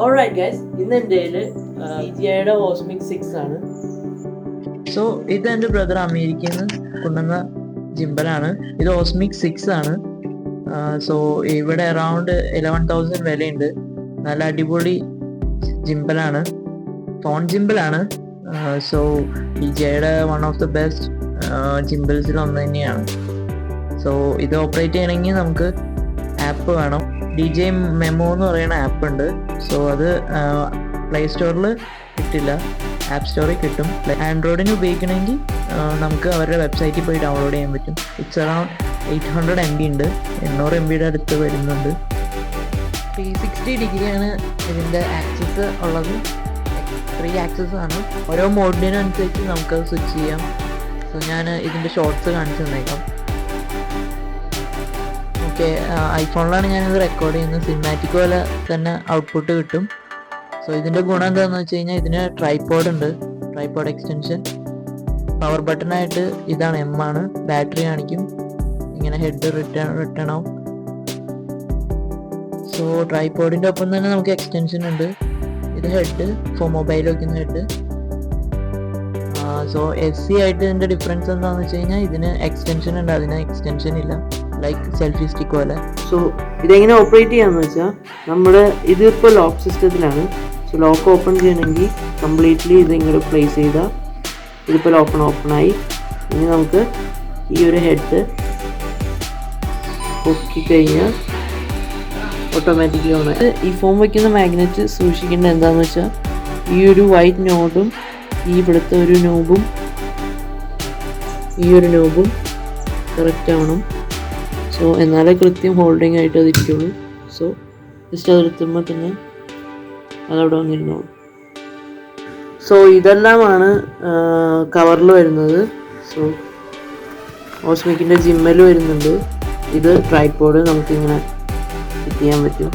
Alright guys, ഇന്ന് എൻ്റെ DJIയുടെ Osmic 6 ആണ്. സോ ഇത് എൻ്റെ ബ്രദർ അമേരിക്കയിൽ നിന്ന് കൊണ്ടുവന്ന ജിംബലാണ്. ഇത് ഓസ്മിക് 6 ആണ്. സോ ഇവിടെ അറൗണ്ട് 11,000 വിലയുണ്ട്. നല്ല അടിപൊളി ജിംബലാണ്, ഫോൺ ജിംബലാണ്. സോ DJIയുടെ വൺ ഓഫ് ദ ബെസ്റ്റ് ജിംബിൾസിൽ ഒന്ന് തന്നെയാണ്. സോ ഇത് ഓപ്പറേറ്റ് ചെയ്യണമെങ്കിൽ നമുക്ക് ആപ്പ് വേണം. DJI മെമോ എന്ന് പറയുന്ന ആപ്പ് ഉണ്ട്. സോ അത് പ്ലേ സ്റ്റോറിൽ കിട്ടില്ല, ആപ്പ് സ്റ്റോറിൽ കിട്ടും. ആൻഡ്രോയിഡിന് ഉപയോഗിക്കണമെങ്കിൽ നമുക്ക് അവരുടെ വെബ്സൈറ്റിൽ പോയി ഡൗൺലോഡ് ചെയ്യാൻ പറ്റും. ഇറ്റ്സ് അറൗണ്ട് 800 MB ഉണ്ട്, 800 MBയുടെ അടുത്ത് വരുന്നുണ്ട്. 360 ഡിഗ്രിയാണ് ഇതിൻ്റെ ആക്സസ് ഉള്ളത്. 3 ആക്സസ് ആണ്. ഓരോ മോഡിനനുസരിച്ച് നമുക്കത് സ്വിച്ച് ചെയ്യാം. സോ ഞാൻ ഇതിൻ്റെ ഷോർട്സ് കാണിച്ചു തന്നേക്കാം. ഓക്കെ, ഐഫോണിലാണ് ഞാനിത് റെക്കോർഡ് ചെയ്യുന്നത്. സിനിമാറ്റിക് പോലെ തന്നെ ഔട്ട്പുട്ട് കിട്ടും. സോ ഇതിൻ്റെ ഗുണം എന്താണെന്ന് വെച്ച് കഴിഞ്ഞാൽ ഇതിന് ട്രൈപോഡ് ഉണ്ട്, ട്രൈപോഡ് എക്സ്റ്റൻഷൻ. പവർ ബട്ടണായിട്ട് ഇതാണ്, M ആണ്. ബാറ്ററി കാണിക്കും, ഇങ്ങനെ ഹെഡ് റിട്ടേൺ ആവും. സോ ട്രൈപോഡിൻ്റെ ഒപ്പം തന്നെ നമുക്ക് എക്സ്റ്റൻഷൻ ഉണ്ട്. ഇത് ഹെഡ്, ഫോർ മൊബൈൽ വയ്ക്കുന്ന ഹെഡ്. സോ SC ആയിട്ട് ഇതിൻ്റെ ഡിഫറൻസ് എന്താണെന്ന് വെച്ച് കഴിഞ്ഞാൽ ഇതിന് എക്സ്റ്റൻഷൻ ഉണ്ട്, അതിന് എക്സ്റ്റൻഷൻ ഇല്ല, ലൈക്ക് സെൽഫി സ്റ്റിക്ക് പോലെ. സോ ഇതെങ്ങനെ ഓപ്പറേറ്റ് ചെയ്യാന്ന് വെച്ചാൽ, നമ്മുടെ ഇതിപ്പോൾ ലോക്ക് സിസ്റ്റത്തിലാണ്. സോ ലോക്ക് ഓപ്പൺ ചെയ്യണമെങ്കിൽ കംപ്ലീറ്റ്ലി ഇത് ഇങ്ങോട്ട് പ്ലേസ് ചെയ്താൽ ഇതിപ്പോൾ ഓപ്പണായി. ഇനി നമുക്ക് ഈ ഒരു ഹെഡ് പൊക്കി കഴിഞ്ഞാൽ ഓട്ടോമാറ്റിക്കലി ഓണായി. ഈ ഫോൺ വയ്ക്കുന്ന മാഗ്നറ്റ് സൂക്ഷിക്കേണ്ടത് എന്താണെന്ന് വെച്ചാൽ, ഈ ഒരു വൈറ്റ് നോബും ഈ ഇവിടുത്തെ ഒരു നോബും ഈ ഒരു നോബും കറക്റ്റ് ആവണം. സോ എന്നാലേ കൃത്യം ഹോൾഡിംഗ് ആയിട്ട് അതിരിക്കുള്ളൂ. സോ ജസ്റ്റ് അതെടുത്തുമ്പോൾ തന്നെ അതവിടെ വന്നിരുന്നോളൂ. സോ ഇതെല്ലാമാണ് കവറിൽ വരുന്നത്. സോ ഓസ്മിക്കിൻ്റെ ജിമ്മൽ വരുന്നുണ്ട്. ഇത് ട്രൈപോഡ് നമുക്കിങ്ങനെ ഫിറ്റ് ചെയ്യാൻ പറ്റും.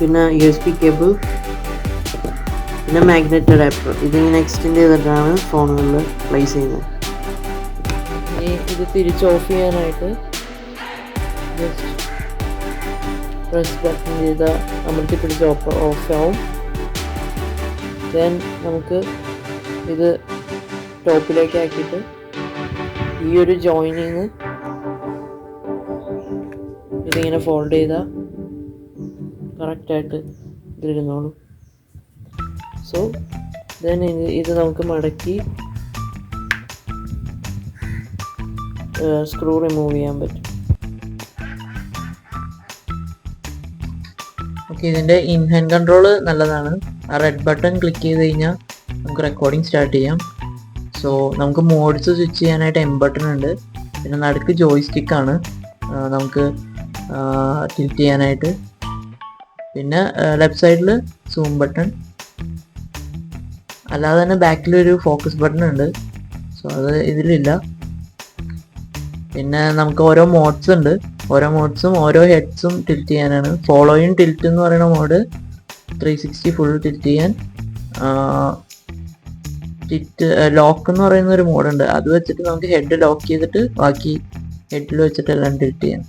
പിന്നെ USB കേബിൾ, പിന്നെ മാഗ്നറ്റ് അഡാപ്റ്റർ. ഇതിങ്ങനെ എക്സ്റ്റെൻഡ് ചെയ്തിട്ടാണ് ഫോണുകളിൽ പ്ലേസ് ചെയ്യുന്നത്. ഇത് തിരിച്ച് ഓഫ് ചെയ്യാനായിട്ട് ജസ്റ്റ് പ്രസ് ബട്ടൺ ചെയ്താൽ അമർത്തി പിടിച്ച് ഓഫ് ആവും. ദെൻ നമുക്ക് ഇത് ടോപ്പിലേക്ക് ആക്കിയിട്ട് ഈ ഒരു ജോയിനിൽ നിന്ന് ഇതിങ്ങനെ ഫോൾഡ് ചെയ്താൽ കറക്റ്റായിട്ട് ഇതിരുന്നോളൂ. സോ ദെൻ ഇത് നമുക്ക് മടക്കി സ്ക്രൂ റിമൂവ് ചെയ്യാൻ പറ്റും. ഓക്കെ, ഇതിൻ്റെ ഇൻ ഹാൻഡ് കൺട്രോൾ നല്ലതാണ്. ആ റെഡ് ബട്ടൺ ക്ലിക്ക് ചെയ്ത് കഴിഞ്ഞാൽ നമുക്ക് റെക്കോർഡിംഗ് സ്റ്റാർട്ട് ചെയ്യാം. സോ നമുക്ക് മോഡ്സ് സ്വിച്ച് ചെയ്യാനായിട്ട് M ബട്ടൺ ഉണ്ട്. പിന്നെ നടുക്ക് ജോയ്സ്റ്റിക്കാണ് നമുക്ക് ടിൽറ്റ് ചെയ്യാനായിട്ട്. പിന്നെ ലെഫ്റ്റ് സൈഡിൽ സൂം ബട്ടൺ. അല്ലാതെ തന്നെ ബാക്കിലൊരു ഫോക്കസ് ബട്ടൺ ഉണ്ട്. സോ അത് ഇതിലില്ല. പിന്നെ നമുക്ക് ഓരോ മോഡ്സ് ഉണ്ട്. ഓരോ മോഡ്സും ഓരോ ഹെഡ്സും ടിൽറ്റ് ചെയ്യാനാണ്. ഫോളോയിങ് ടിൽറ്റ് എന്ന് പറയുന്ന മോഡ് 360 ഫുൾ ടിൽറ്റ് ചെയ്യാൻ. ലോക്ക് എന്ന് പറയുന്ന ഒരു മോഡുണ്ട്. അത് വെച്ചിട്ട് നമുക്ക് ഹെഡ് ലോക്ക് ചെയ്തിട്ട് ബാക്കി ഹെഡിൽ വെച്ചിട്ട് എല്ലാം ടിൽറ്റ് ചെയ്യാം.